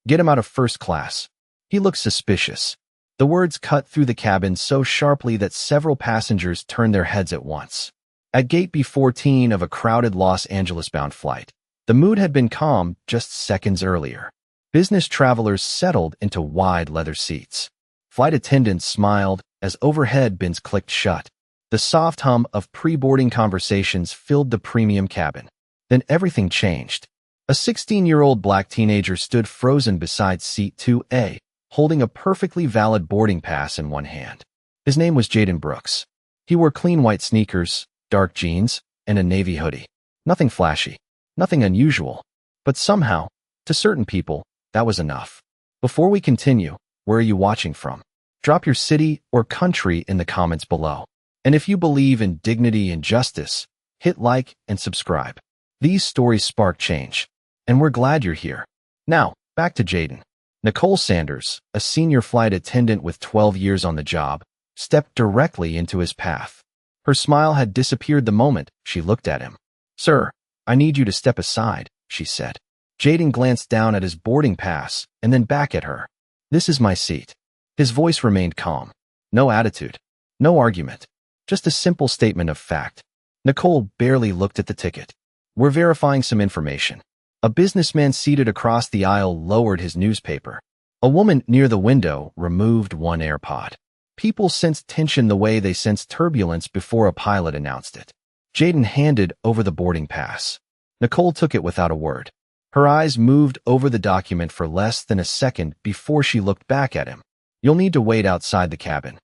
Get him out of first class. He looked suspicious. The words cut through the cabin so sharply that several passengers turned their heads at once. At gate B14 of a crowded Los Angeles-bound flight, the mood had been calm just seconds earlier. Business travelers settled into wide leather seats. Flight attendants smiled as overhead bins clicked shut. The soft hum of pre-boarding conversations filled the premium cabin. Then everything changed. A 16-year-old black teenager stood frozen beside seat 2A, holding a perfectly valid boarding pass in one hand. His name was Jaden Brooks. He wore clean white sneakers, dark jeans, and a navy hoodie. Nothing flashy, nothing unusual. But somehow, to certain people, that was enough. Before we continue, where are you watching from? Drop your city or country in the comments below. And if you believe in dignity and justice, hit like and subscribe. These stories spark change, and we're glad you're here. Now, back to Jaden. Nicole Sanders, a senior flight attendant with 12 years on the job, stepped directly into his path. Her smile had disappeared the moment she looked at him. "Sir, I need you to step aside," she said. Jaden glanced down at his boarding pass and then back at her. "This is my seat." His voice remained calm. No attitude, no argument, just a simple statement of fact. Nicole barely looked at the ticket. "We're verifying some information." A businessman seated across the aisle lowered his newspaper. A woman near the window removed one AirPod. People sensed tension the way they sensed turbulence before a pilot announced it. Jaden handed over the boarding pass. Nicole took it without a word. Her eyes moved over the document for less than a second before she looked back at him. "You'll need to wait outside the cabin."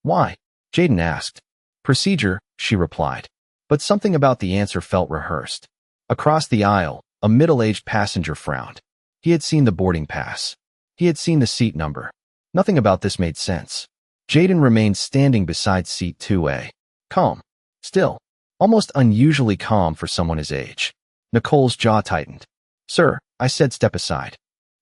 "Why?" Jaden asked. "Procedure," she replied. But something about the answer felt rehearsed. Across the aisle, a middle-aged passenger frowned. He had seen the boarding pass. He had seen the seat number. Nothing about this made sense. Jaden remained standing beside seat 2A. Calm. Still. Almost unusually calm for someone his age. Nicole's jaw tightened. "Sir," I said, "step aside."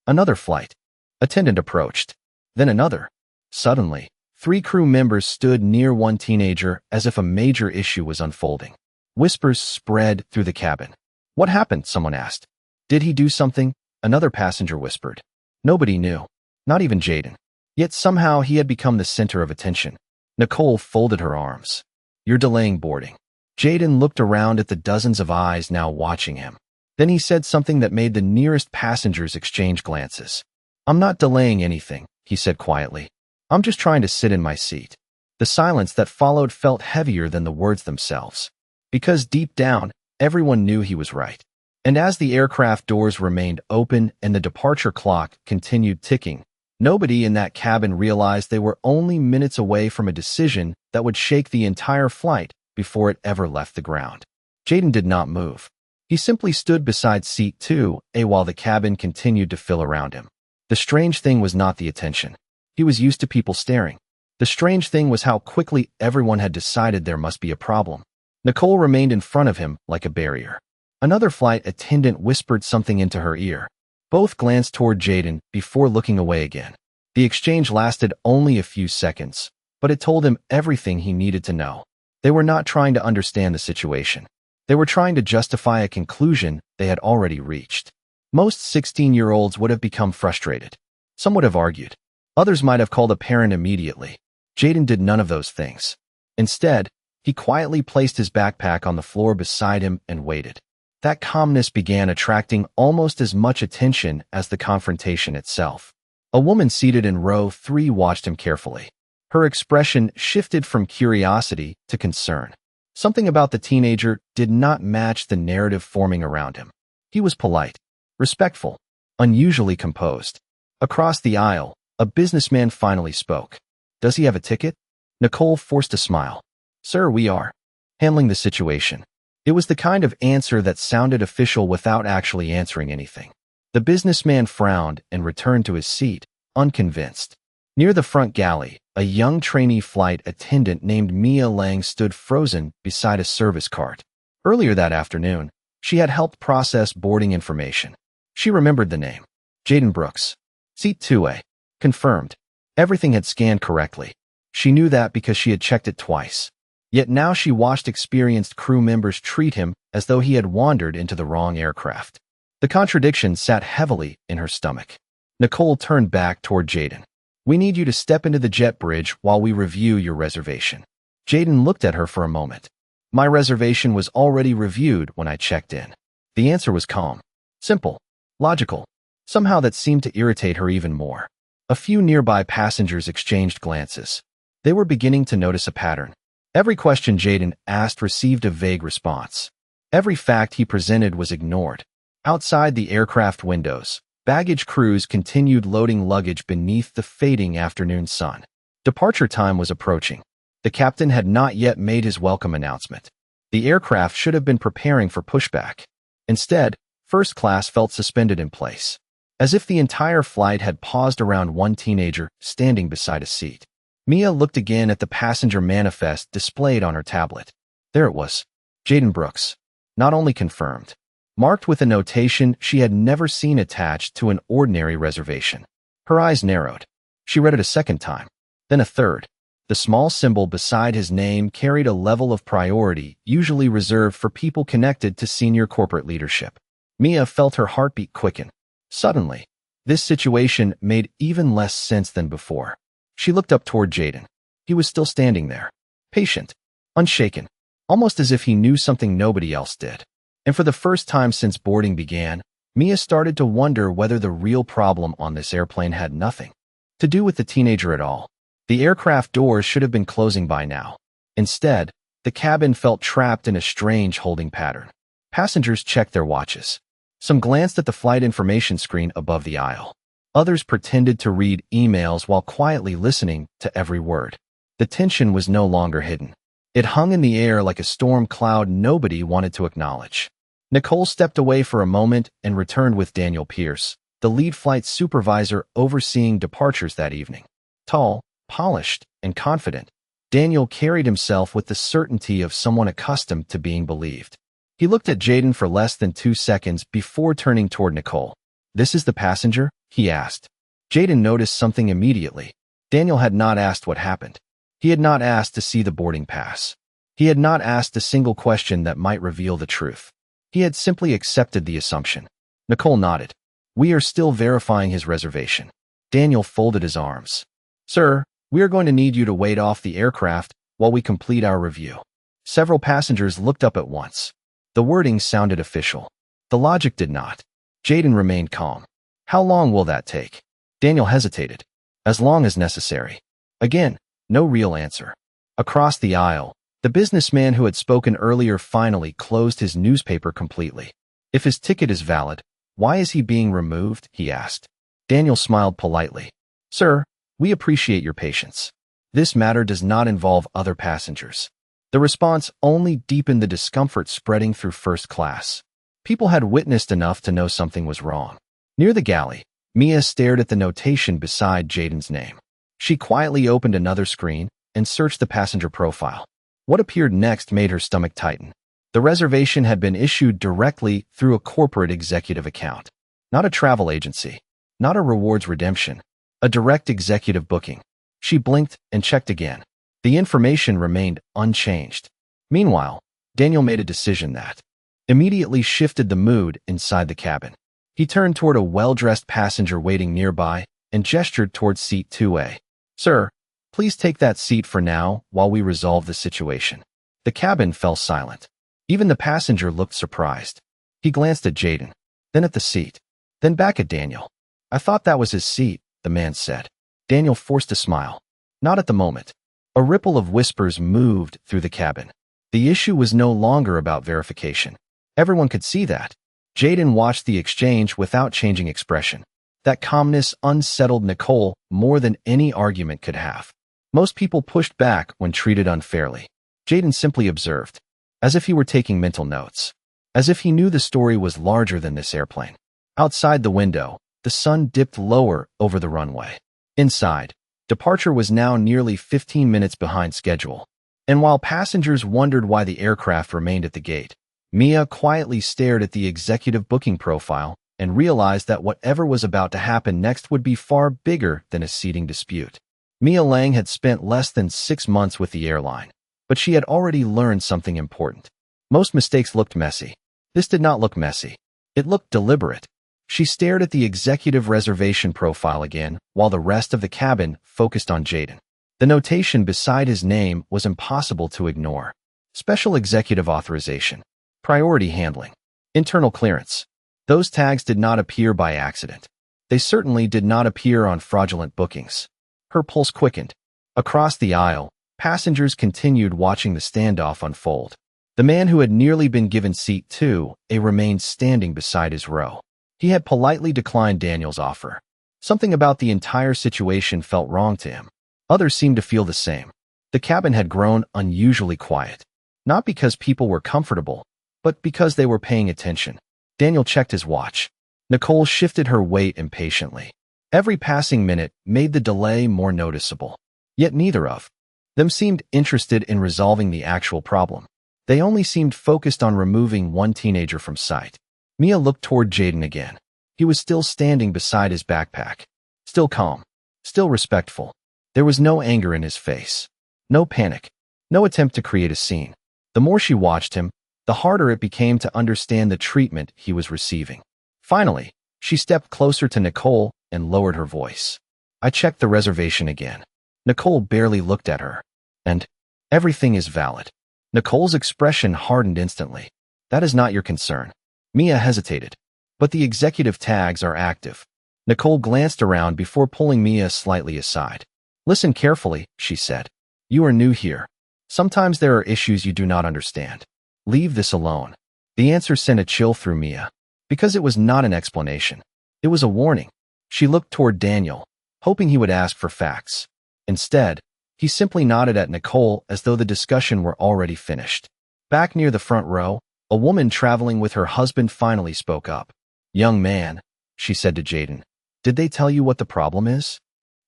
Another flight. Attendant approached. Then another. Suddenly, 3 crew members stood near one teenager as if a major issue was unfolding. Whispers spread through the cabin. "What happened?" someone asked. "Did he do something?" another passenger whispered. Nobody knew. Not even Jaden. Yet somehow he had become the center of attention. Nicole folded her arms. "You're delaying boarding." Jaden looked around at the dozens of eyes now watching him. Then he said something that made the nearest passengers exchange glances. "I'm not delaying anything," he said quietly. "I'm just trying to sit in my seat." The silence that followed felt heavier than the words themselves. Because deep down, everyone knew he was right. And as the aircraft doors remained open and the departure clock continued ticking, nobody in that cabin realized they were only minutes away from a decision that would shake the entire flight before it ever left the ground. Jaden did not move. He simply stood beside seat 2A while the cabin continued to fill around him. The strange thing was not the attention. He was used to people staring. The strange thing was how quickly everyone had decided there must be a problem. Nicole remained in front of him like a barrier. Another flight attendant whispered something into her ear. Both glanced toward Jaden before looking away again. The exchange lasted only a few seconds, but it told him everything he needed to know. They were not trying to understand the situation. They were trying to justify a conclusion they had already reached. Most 16-year-olds would have become frustrated. Some would have argued. Others might have called a parent immediately. Jaden did none of those things. Instead, he quietly placed his backpack on the floor beside him and waited. That calmness began attracting almost as much attention as the confrontation itself. A woman seated in row 3 watched him carefully. Her expression shifted from curiosity to concern. Something about the teenager did not match the narrative forming around him. He was polite, respectful, unusually composed. Across the aisle, a businessman finally spoke. "Does he have a ticket?" Nicole forced a smile. "Sir, we are handling the situation." It was the kind of answer that sounded official without actually answering anything. The businessman frowned and returned to his seat, unconvinced. Near the front galley, a young trainee flight attendant named Mia Lang stood frozen beside a service cart. Earlier that afternoon, she had helped process boarding information. She remembered the name. Jaden Brooks. Seat 2A. Confirmed. Everything had scanned correctly. She knew that because she had checked it twice. Yet now she watched experienced crew members treat him as though he had wandered into the wrong aircraft. The contradiction sat heavily in her stomach. Nicole turned back toward Jaden. We need you to step into the jet bridge while we review your reservation. Jaden looked at her for a moment. My reservation was already reviewed when I checked in. The answer was calm, simple, logical. Somehow that seemed to irritate her even more. A few nearby passengers exchanged glances. They were beginning to notice a pattern. Every question Jaden asked received a vague response. Every fact he presented was ignored. Outside the aircraft windows, baggage crews continued loading luggage beneath the fading afternoon sun. Departure time was approaching. The captain had not yet made his welcome announcement. The aircraft should have been preparing for pushback. Instead, first class felt suspended in place, as if the entire flight had paused around one teenager standing beside a seat. Mia looked again at the passenger manifest displayed on her tablet. There it was. Jaden Brooks. Not only confirmed, marked with a notation she had never seen attached to an ordinary reservation. Her eyes narrowed. She read it a second time, then a third. The small symbol beside his name carried a level of priority usually reserved for people connected to senior corporate leadership. Mia felt her heartbeat quicken. Suddenly, this situation made even less sense than before. She looked up toward Jaden. He was still standing there, patient, unshaken, almost as if he knew something nobody else did. And for the first time since boarding began, Mia started to wonder whether the real problem on this airplane had nothing to do with the teenager at all. The aircraft doors should have been closing by now. Instead, the cabin felt trapped in a strange holding pattern. Passengers checked their watches. Some glanced at the flight information screen above the aisle. Others pretended to read emails while quietly listening to every word. The tension was no longer hidden. It hung in the air like a storm cloud nobody wanted to acknowledge. Nicole stepped away for a moment and returned with Daniel Pierce, the lead flight supervisor overseeing departures that evening. Tall, polished, and confident, Daniel carried himself with the certainty of someone accustomed to being believed. He looked at Jaden for less than 2 seconds before turning toward Nicole. "This is the passenger?" he asked. Jaden noticed something immediately. Daniel had not asked what happened. He had not asked to see the boarding pass. He had not asked a single question that might reveal the truth. He had simply accepted the assumption. Nicole nodded. "We are still verifying his reservation." Daniel folded his arms. "Sir, we are going to need you to wait off the aircraft while we complete our review." Several passengers looked up at once. The wording sounded official. The logic did not. Jaden remained calm. "How long will that take?" Daniel hesitated. "As long as necessary." Again, no real answer. Across the aisle, the businessman who had spoken earlier finally closed his newspaper completely. "If his ticket is valid, why is he being removed?" he asked. Daniel smiled politely. "Sir, we appreciate your patience. This matter does not involve other passengers." The response only deepened the discomfort spreading through first class. People had witnessed enough to know something was wrong. Near the galley, Mia stared at the notation beside Jaden's name. She quietly opened another screen and searched the passenger profile. What appeared next made her stomach tighten. The reservation had been issued directly through a corporate executive account. Not a travel agency, not a rewards redemption, a direct executive booking. She blinked and checked again. The information remained unchanged. Meanwhile, Daniel made a decision that immediately shifted the mood inside the cabin. He turned toward a well-dressed passenger waiting nearby and gestured toward seat 2A. "Sir, please take that seat for now while we resolve the situation." The cabin fell silent. Even the passenger looked surprised. He glanced at Jaden, then at the seat, then back at Daniel. "I thought that was his seat," the man said. Daniel forced a smile. "Not at the moment." A ripple of whispers moved through the cabin. The issue was no longer about verification. Everyone could see that. Jaden watched the exchange without changing expression. That calmness unsettled Nicole more than any argument could have. Most people pushed back when treated unfairly. Jaden simply observed, as if he were taking mental notes, as if he knew the story was larger than this airplane. Outside the window, the sun dipped lower over the runway. Inside, departure was now nearly 15 minutes behind schedule. And while passengers wondered why the aircraft remained at the gate, Mia quietly stared at the executive booking profile and realized that whatever was about to happen next would be far bigger than a seating dispute. Mia Lang had spent less than 6 months with the airline, but she had already learned something important. Most mistakes looked messy. This did not look messy. It looked deliberate. She stared at the executive reservation profile again, while the rest of the cabin focused on Jaden. The notation beside his name was impossible to ignore. Special executive authorization. Priority handling. Internal clearance. Those tags did not appear by accident. They certainly did not appear on fraudulent bookings. Her pulse quickened. Across the aisle, passengers continued watching the standoff unfold. The man who had nearly been given seat 2A remained standing beside his row. He had politely declined Daniel's offer. Something about the entire situation felt wrong to him. Others seemed to feel the same. The cabin had grown unusually quiet. Not because people were comfortable, but because they were paying attention. Daniel checked his watch. Nicole shifted her weight impatiently. Every passing minute made the delay more noticeable. Yet neither of them seemed interested in resolving the actual problem. They only seemed focused on removing one teenager from sight. Mia looked toward Jaden again. He was still standing beside his backpack. Still calm. Still respectful. There was no anger in his face. No panic. No attempt to create a scene. The more she watched him, the harder it became to understand the treatment he was receiving. Finally, she stepped closer to Nicole and lowered her voice. I checked the reservation again. Nicole barely looked at her. And everything is valid. Nicole's expression hardened instantly. That is not your concern. Mia hesitated. But the executive tags are active. Nicole glanced around before pulling Mia slightly aside. Listen carefully, she said. You are new here. Sometimes there are issues you do not understand. Leave this alone. The answer sent a chill through Mia. Because it was not an explanation. It was a warning. She looked toward Daniel, hoping he would ask for facts. Instead, he simply nodded at Nicole as though the discussion were already finished. Back near the front row, a woman traveling with her husband finally spoke up. Young man, she said to Jaden, did they tell you what the problem is?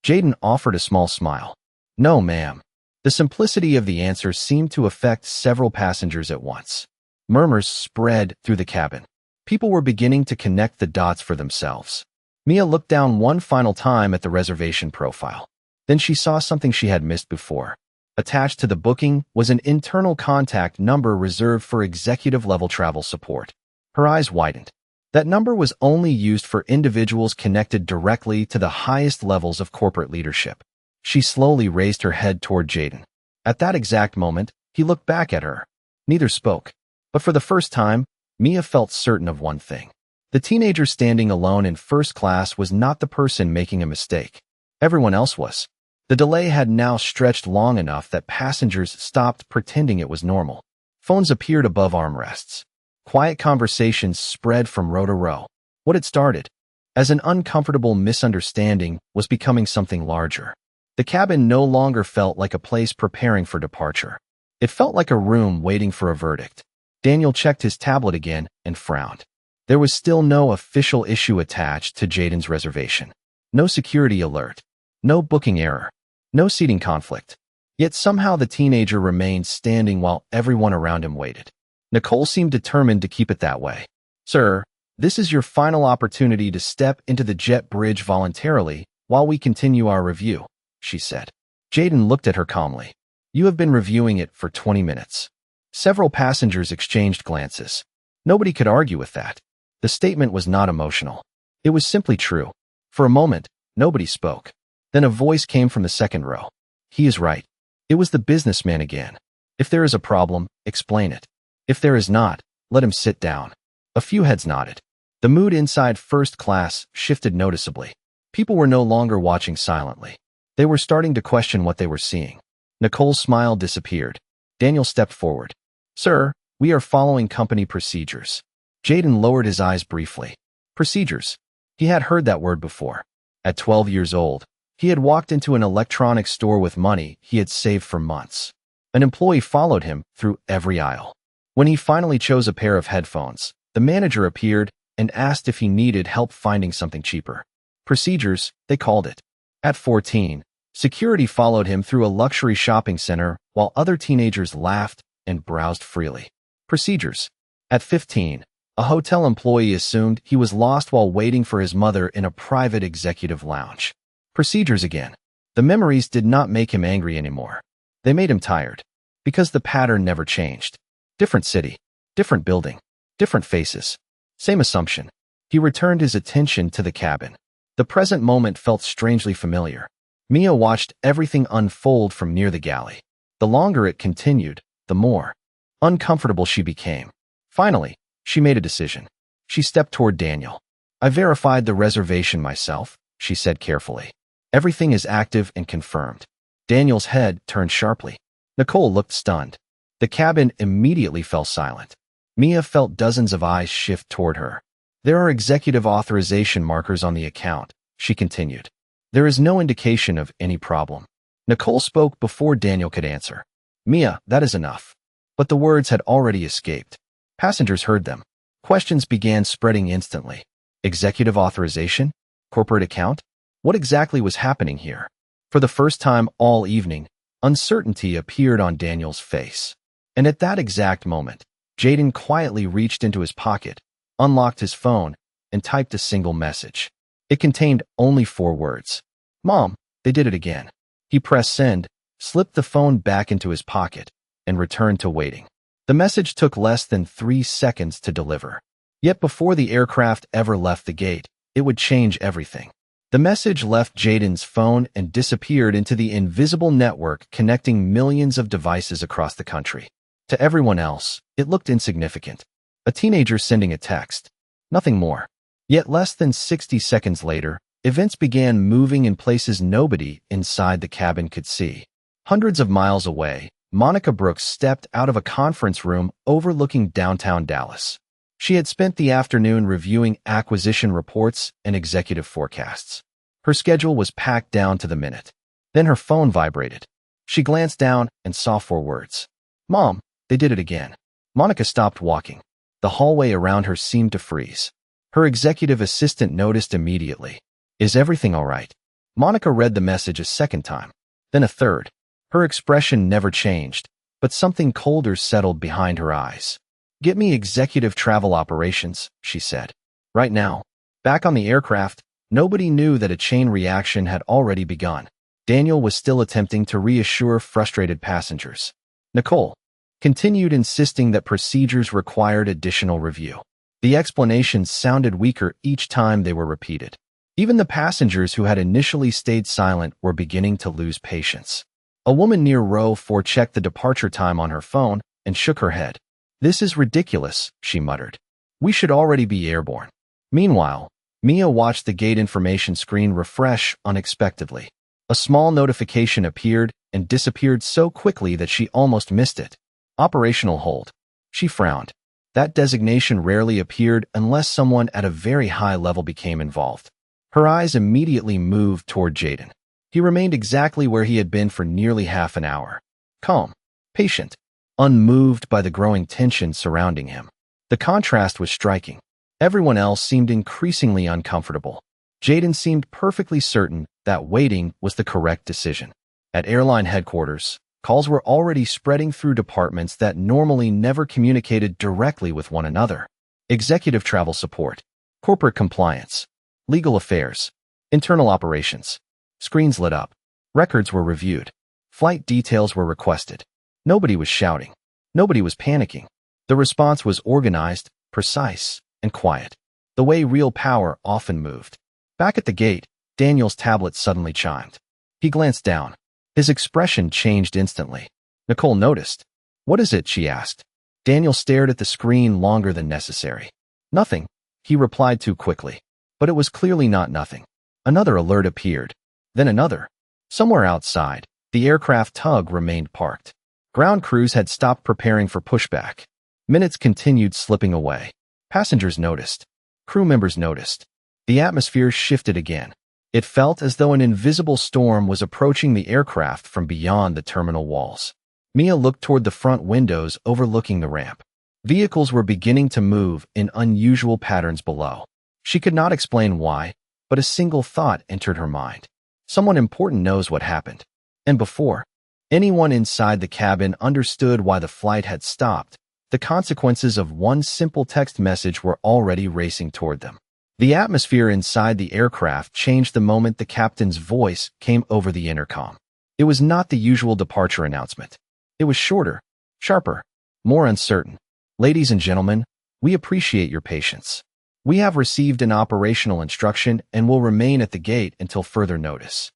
Jaden offered a small smile. No, ma'am. The simplicity of the answer seemed to affect several passengers at once. Murmurs spread through the cabin. People were beginning to connect the dots for themselves. Mia looked down one final time at the reservation profile. Then she saw something she had missed before. Attached to the booking was an internal contact number reserved for executive-level travel support. Her eyes widened. That number was only used for individuals connected directly to the highest levels of corporate leadership. She slowly raised her head toward Jaden. At that exact moment, he looked back at her. Neither spoke. But for the first time, Mia felt certain of one thing. The teenager standing alone in first class was not the person making a mistake. Everyone else was. The delay had now stretched long enough that passengers stopped pretending it was normal. Phones appeared above armrests. Quiet conversations spread from row to row. What had started as an uncomfortable misunderstanding was becoming something larger. The cabin no longer felt like a place preparing for departure. It felt like a room waiting for a verdict. Daniel checked his tablet again and frowned. There was still no official issue attached to Jaden's reservation. No security alert. No booking error. No seating conflict. Yet somehow the teenager remained standing while everyone around him waited. Nicole seemed determined to keep it that way. Sir, this is your final opportunity to step into the jet bridge voluntarily while we continue our review, she said. Jaden looked at her calmly. You have been reviewing it for 20 minutes. Several passengers exchanged glances. Nobody could argue with that. The statement was not emotional. It was simply true. For a moment, nobody spoke. Then a voice came from the second row. He is right. It was the businessman again. If there is a problem, explain it. If there is not, let him sit down. A few heads nodded. The mood inside first class shifted noticeably. People were no longer watching silently. They were starting to question what they were seeing. Nicole's smile disappeared. Daniel stepped forward. Sir, we are following company procedures. Jaden lowered his eyes briefly. Procedures. He had heard that word before. At 12 years old, he had walked into an electronics store with money he had saved for months. An employee followed him through every aisle. When he finally chose a pair of headphones, the manager appeared and asked if he needed help finding something cheaper. Procedures, they called it. At 14, security followed him through a luxury shopping center while other teenagers laughed and browsed freely. Procedures. At 15, a hotel employee assumed he was lost while waiting for his mother in a private executive lounge. Procedures again. The memories did not make him angry anymore. They made him tired. Because the pattern never changed. Different city. Different building. Different faces. Same assumption. He returned his attention to the cabin. The present moment felt strangely familiar. Mia watched everything unfold from near the galley. The longer it continued, the more uncomfortable she became. Finally, she made a decision. She stepped toward Daniel. "I verified the reservation myself," she said carefully. "Everything is active and confirmed." Daniel's head turned sharply. Nicole looked stunned. The cabin immediately fell silent. Mia felt dozens of eyes shift toward her. "There are executive authorization markers on the account," she continued. "There is no indication of any problem." Nicole spoke before Daniel could answer. "Mia, that is enough." But the words had already escaped. Passengers heard them. Questions began spreading instantly. Executive authorization? Corporate account? What exactly was happening here? For the first time all evening, uncertainty appeared on Daniel's face. And at that exact moment, Jaden quietly reached into his pocket, unlocked his phone, and typed a single message. It contained only 4 words. "Mom, they did it again." He pressed send, slipped the phone back into his pocket, and returned to waiting. The message took less than 3 seconds to deliver. Yet before the aircraft ever left the gate, it would change everything. The message left Jaden's phone and disappeared into the invisible network connecting millions of devices across the country. To everyone else, it looked insignificant. A teenager sending a text. Nothing more. Yet less than 60 seconds later, events began moving in places nobody inside the cabin could see. Hundreds of miles away, Monica Brooks stepped out of a conference room overlooking downtown Dallas. She had spent the afternoon reviewing acquisition reports and executive forecasts. Her schedule was packed down to the minute. Then her phone vibrated. She glanced down and saw 4 words. "Mom, they did it again." Monica stopped walking. The hallway around her seemed to freeze. Her executive assistant noticed immediately. "Is everything all right?" Monica read the message a second time, then a third. Her expression never changed, but something colder settled behind her eyes. "Get me executive travel operations," she said. "Right now." Back on the aircraft, nobody knew that a chain reaction had already begun. Daniel was still attempting to reassure frustrated passengers. Nicole continued insisting that procedures required additional review. The explanations sounded weaker each time they were repeated. Even the passengers who had initially stayed silent were beginning to lose patience. A woman near row 4 checked the departure time on her phone and shook her head. "This is ridiculous," she muttered. "We should already be airborne." Meanwhile, Mia watched the gate information screen refresh unexpectedly. A small notification appeared and disappeared so quickly that she almost missed it. "Operational hold." She frowned. That designation rarely appeared unless someone at a very high level became involved. Her eyes immediately moved toward Jaden. He remained exactly where he had been for nearly half an hour. Calm, patient, unmoved by the growing tension surrounding him. The contrast was striking. Everyone else seemed increasingly uncomfortable. Jaden seemed perfectly certain that waiting was the correct decision. At airline headquarters, calls were already spreading through departments that normally never communicated directly with one another. Executive travel support, corporate compliance, legal affairs, internal operations. Screens lit up. Records were reviewed. Flight details were requested. Nobody was shouting. Nobody was panicking. The response was organized, precise, and quiet, the way real power often moved. Back at the gate, Daniel's tablet suddenly chimed. He glanced down. His expression changed instantly. Nicole noticed. "What is it?" she asked. Daniel stared at the screen longer than necessary. "Nothing," he replied too quickly. But it was clearly not nothing. Another alert appeared. Then another. Somewhere outside, the aircraft tug remained parked. Ground crews had stopped preparing for pushback. Minutes continued slipping away. Passengers noticed. Crew members noticed. The atmosphere shifted again. It felt as though an invisible storm was approaching the aircraft from beyond the terminal walls. Mia looked toward the front windows overlooking the ramp. Vehicles were beginning to move in unusual patterns below. She could not explain why, but a single thought entered her mind. Someone important knows what happened. And before anyone inside the cabin understood why the flight had stopped, the consequences of one simple text message were already racing toward them. The atmosphere inside the aircraft changed the moment the captain's voice came over the intercom. It was not the usual departure announcement. It was shorter, sharper, more uncertain. "Ladies and gentlemen, we appreciate your patience. We have received an operational instruction and will remain at the gate until further notice.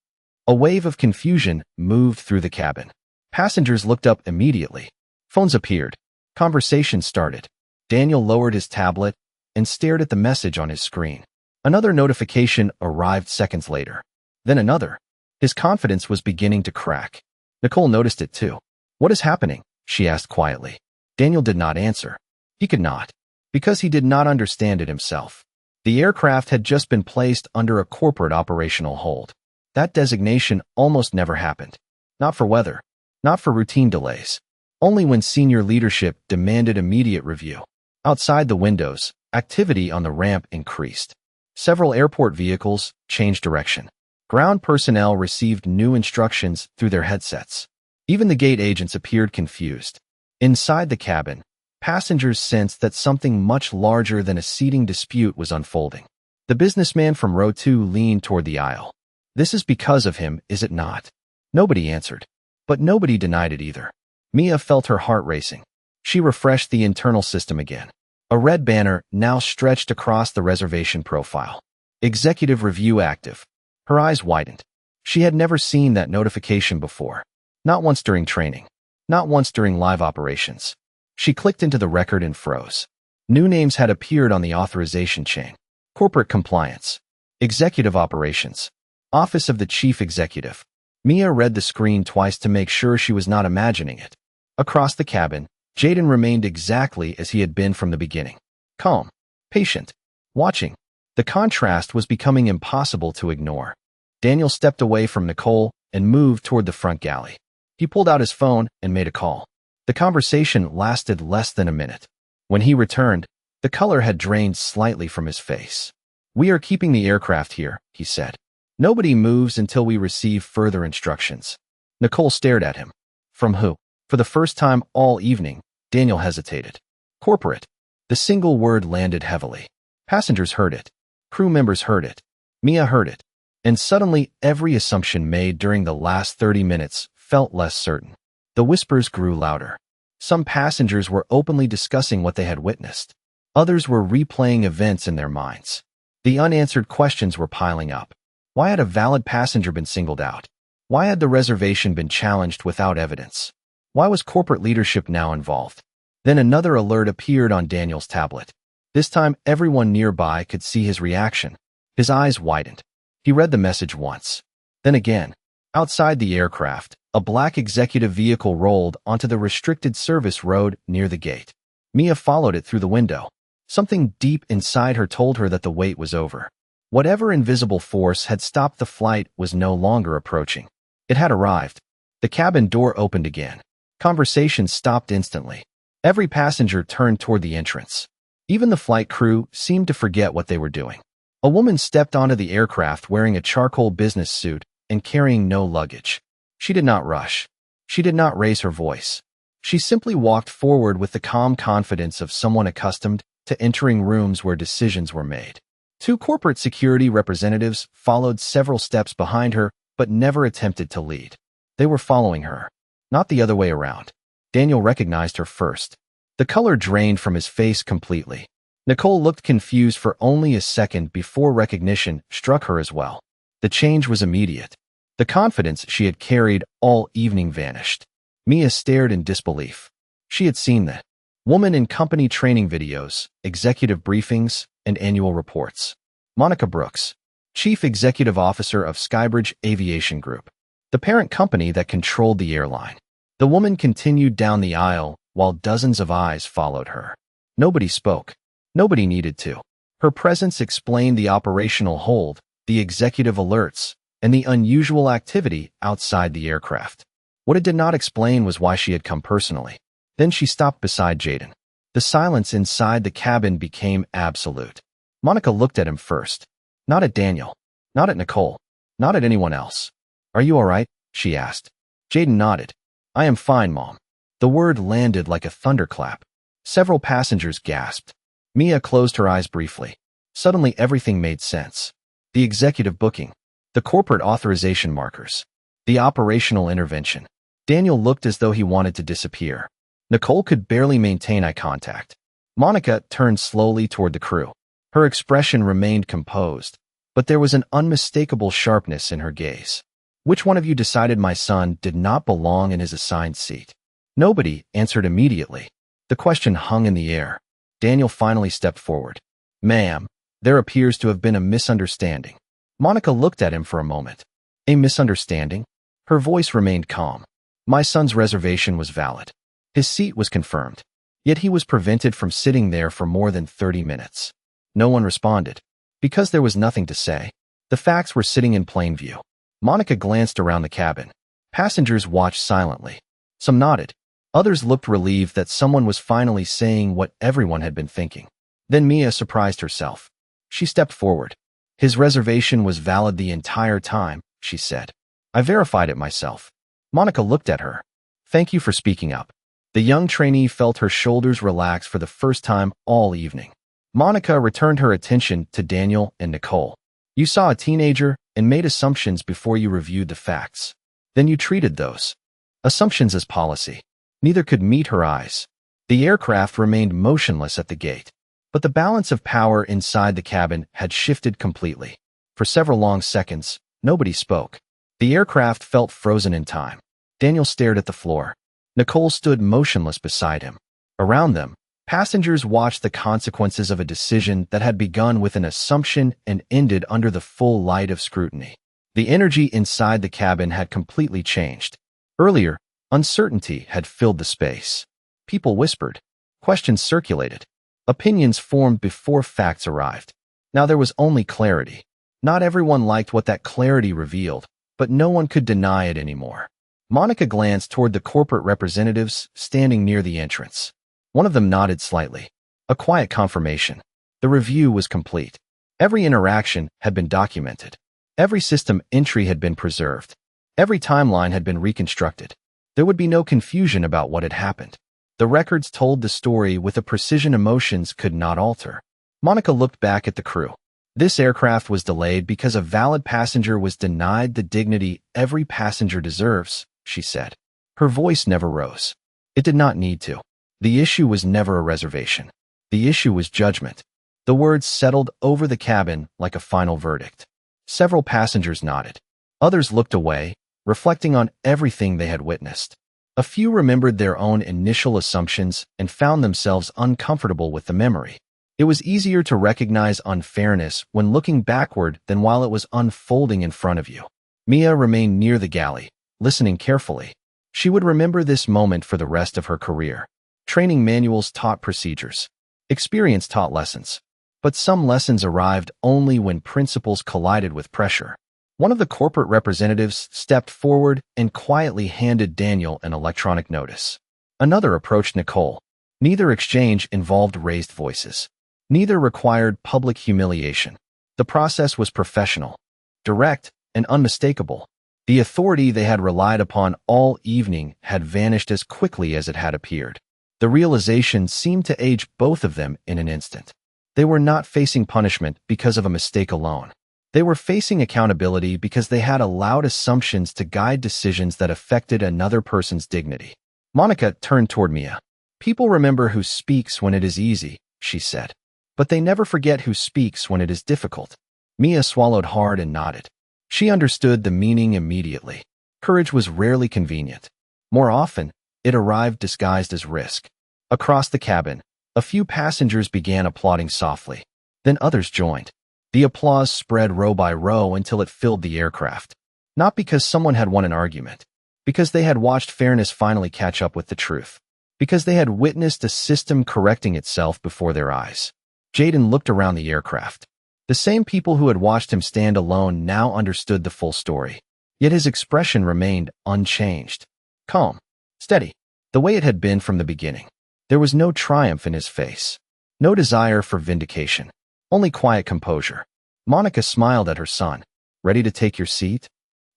A wave of confusion moved through the cabin. Passengers looked up immediately. Phones appeared. Conversation started. Daniel lowered his tablet and stared at the message on his screen. Another notification arrived seconds later. Then another. His confidence was beginning to crack. Nicole noticed it too. "What is happening?" she asked quietly. Daniel did not answer. He could not, because he did not understand it himself. The aircraft had just been placed under a corporate operational hold. That designation almost never happened. Not for weather, not for routine delays. Only when senior leadership demanded immediate review. Outside the windows, activity on the ramp increased. Several airport vehicles changed direction. Ground personnel received new instructions through their headsets. Even the gate agents appeared confused. Inside the cabin, passengers sensed that something much larger than a seating dispute was unfolding. The businessman from row 2 leaned toward the aisle. "This is because of him, is it not?" Nobody answered. But nobody denied it either. Mia felt her heart racing. She refreshed the internal system again. A red banner now stretched across the reservation profile. Executive review active. Her eyes widened. She had never seen that notification before. Not once during training. Not once during live operations. She clicked into the record and froze. New names had appeared on the authorization chain. Corporate compliance. Executive operations. Office of the Chief Executive. Mia read the screen twice to make sure she was not imagining it. Across the cabin, Jaden remained exactly as he had been from the beginning. Calm. Patient. Watching. The contrast was becoming impossible to ignore. Daniel stepped away from Nicole and moved toward the front galley. He pulled out his phone and made a call. The conversation lasted less than a minute. When he returned, the color had drained slightly from his face. "We are keeping the aircraft here," he said. "Nobody moves until we receive further instructions." Nicole stared at him. "From who?" For the first time all evening, Daniel hesitated. "Corporate." The single word landed heavily. Passengers heard it. Crew members heard it. Mia heard it. And suddenly every assumption made during the last 30 minutes felt less certain. The whispers grew louder. Some passengers were openly discussing what they had witnessed. Others were replaying events in their minds. The unanswered questions were piling up. Why had a valid passenger been singled out? Why had the reservation been challenged without evidence? Why was corporate leadership now involved? Then another alert appeared on Daniel's tablet. This time everyone nearby could see his reaction. His eyes widened. He read the message once. Then again. Outside the aircraft, a black executive vehicle rolled onto the restricted service road near the gate. Mia followed it through the window. Something deep inside her told her that the wait was over. Whatever invisible force had stopped the flight was no longer approaching. It had arrived. The cabin door opened again. Conversation stopped instantly. Every passenger turned toward the entrance. Even the flight crew seemed to forget what they were doing. A woman stepped onto the aircraft wearing a charcoal business suit and carrying no luggage. She did not rush. She did not raise her voice. She simply walked forward with the calm confidence of someone accustomed to entering rooms where decisions were made. Two corporate security representatives followed several steps behind her, but never attempted to lead. They were following her, not the other way around. Daniel recognized her first. The color drained from his face completely. Nicole looked confused for only a second before recognition struck her as well. The change was immediate. The confidence she had carried all evening vanished. Mia stared in disbelief. She had seen the woman in company training videos, executive briefings, and annual reports. Monica Brooks, Chief Executive Officer of Skybridge Aviation Group, the parent company that controlled the airline. The woman continued down the aisle while dozens of eyes followed her. Nobody spoke. Nobody needed to. Her presence explained the operational hold, the executive alerts, and the unusual activity outside the aircraft. What it did not explain was why she had come personally. Then she stopped beside Jaden. The silence inside the cabin became absolute. Monica looked at him first. Not at Daniel. Not at Nicole. Not at anyone else. "Are you all right?" she asked. Jaden nodded. "I am fine, Mom." The word landed like a thunderclap. Several passengers gasped. Mia closed her eyes briefly. Suddenly everything made sense. The executive booking. The corporate authorization markers. The operational intervention. Daniel looked as though he wanted to disappear. Nicole could barely maintain eye contact. Monica turned slowly toward the crew. Her expression remained composed, but there was an unmistakable sharpness in her gaze. "Which one of you decided my son did not belong in his assigned seat?" Nobody answered immediately. The question hung in the air. Daniel finally stepped forward. "Ma'am, there appears to have been a misunderstanding." Monica looked at him for a moment. "A misunderstanding?" Her voice remained calm. "My son's reservation was valid. His seat was confirmed. Yet he was prevented from sitting there for more than 30 minutes. No one responded. Because there was nothing to say. The facts were sitting in plain view. Monica glanced around the cabin. Passengers watched silently. Some nodded. Others looked relieved that someone was finally saying what everyone had been thinking. Then Mia surprised herself. She stepped forward. "His reservation was valid the entire time," she said. "I verified it myself." Monica looked at her. "Thank you for speaking up." The young trainee felt her shoulders relax for the first time all evening. Monica returned her attention to Daniel and Nicole. "You saw a teenager and made assumptions before you reviewed the facts. Then you treated those assumptions as policy." Neither could meet her eyes. The aircraft remained motionless at the gate, but the balance of power inside the cabin had shifted completely. For several long seconds, nobody spoke. The aircraft felt frozen in time. Daniel stared at the floor. Nicole stood motionless beside him. Around them, passengers watched the consequences of a decision that had begun with an assumption and ended under the full light of scrutiny. The energy inside the cabin had completely changed. Earlier, uncertainty had filled the space. People whispered. Questions circulated. Opinions formed before facts arrived. Now there was only clarity. Not everyone liked what that clarity revealed, but no one could deny it anymore. Monica glanced toward the corporate representatives standing near the entrance. One of them nodded slightly. A quiet confirmation. The review was complete. Every interaction had been documented. Every system entry had been preserved. Every timeline had been reconstructed. There would be no confusion about what had happened. The records told the story with a precision emotions could not alter. Monica looked back at the crew. This aircraft was delayed because a valid passenger was denied the dignity every passenger deserves, she said. Her voice never rose. It did not need to. The issue was never a reservation. The issue was judgment. The words settled over the cabin like a final verdict. Several passengers nodded. Others looked away, reflecting on everything they had witnessed. A few remembered their own initial assumptions and found themselves uncomfortable with the memory. It was easier to recognize unfairness when looking backward than while it was unfolding in front of you. Mia remained near the galley, listening carefully. She would remember this moment for the rest of her career. Training manuals taught procedures. Experience taught lessons. But some lessons arrived only when principles collided with pressure. One of the corporate representatives stepped forward and quietly handed Daniel an electronic notice. Another approached Nicole. Neither exchange involved raised voices. Neither required public humiliation. The process was professional, direct, and unmistakable. The authority they had relied upon all evening had vanished as quickly as it had appeared. The realization seemed to age both of them in an instant. They were not facing punishment because of a mistake alone. They were facing accountability because they had allowed assumptions to guide decisions that affected another person's dignity. Monica turned toward Mia. "People remember who speaks when it is easy," she said. "But they never forget who speaks when it is difficult." Mia swallowed hard and nodded. She understood the meaning immediately. Courage was rarely convenient. More often, it arrived disguised as risk. Across the cabin, a few passengers began applauding softly. Then others joined. The applause spread row by row until it filled the aircraft. Not because someone had won an argument. Because they had watched fairness finally catch up with the truth. Because they had witnessed a system correcting itself before their eyes. Jaden looked around the aircraft. The same people who had watched him stand alone now understood the full story. Yet his expression remained unchanged. Calm. Steady. The way it had been from the beginning. There was no triumph in his face. No desire for vindication. Only quiet composure. Monica smiled at her son. "Ready to take your seat?"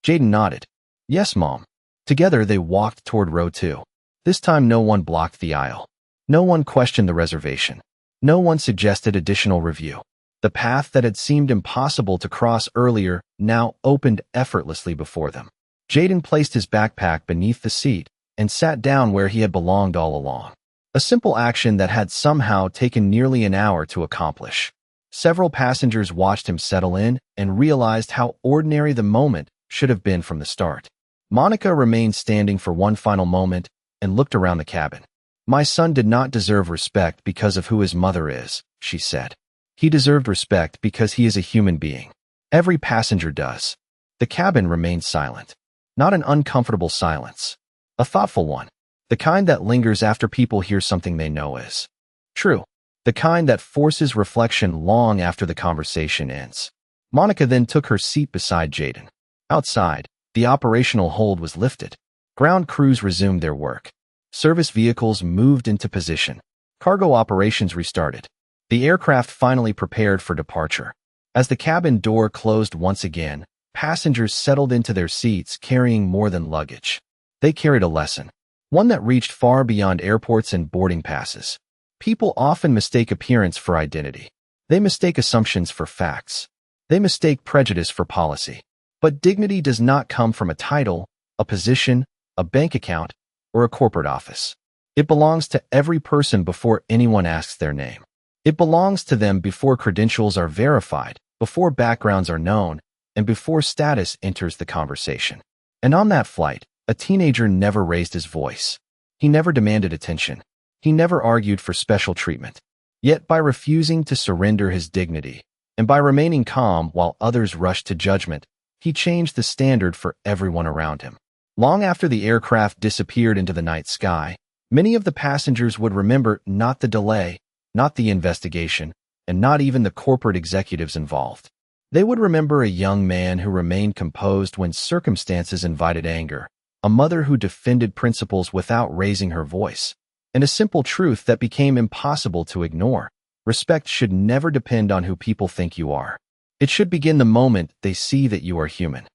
Jaden nodded. "Yes, Mom." Together they walked toward row 2. This time no one blocked the aisle. No one questioned the reservation. No one suggested additional review. The path that had seemed impossible to cross earlier now opened effortlessly before them. Jaden placed his backpack beneath the seat and sat down where he had belonged all along. A simple action that had somehow taken nearly an hour to accomplish. Several passengers watched him settle in and realized how ordinary the moment should have been from the start. Monica remained standing for one final moment and looked around the cabin. "My son did not deserve respect because of who his mother is," she said. "He deserved respect because he is a human being. Every passenger does." The cabin remained silent. Not an uncomfortable silence. A thoughtful one. The kind that lingers after people hear something they know is true. The kind that forces reflection long after the conversation ends. Monica then took her seat beside Jaden. Outside, the operational hold was lifted. Ground crews resumed their work. Service vehicles moved into position. Cargo operations restarted. The aircraft finally prepared for departure. As the cabin door closed once again, passengers settled into their seats carrying more than luggage. They carried a lesson, one that reached far beyond airports and boarding passes. People often mistake appearance for identity. They mistake assumptions for facts. They mistake prejudice for policy. But dignity does not come from a title, a position, a bank account, or a corporate office. It belongs to every person before anyone asks their name. It belongs to them before credentials are verified, before backgrounds are known, and before status enters the conversation. And on that flight, a teenager never raised his voice. He never demanded attention. He never argued for special treatment. Yet by refusing to surrender his dignity, and by remaining calm while others rushed to judgment, he changed the standard for everyone around him. Long after the aircraft disappeared into the night sky, many of the passengers would remember not the delay, not the investigation, and not even the corporate executives involved. They would remember a young man who remained composed when circumstances invited anger, a mother who defended principles without raising her voice, and a simple truth that became impossible to ignore. Respect should never depend on who people think you are. It should begin the moment they see that you are human.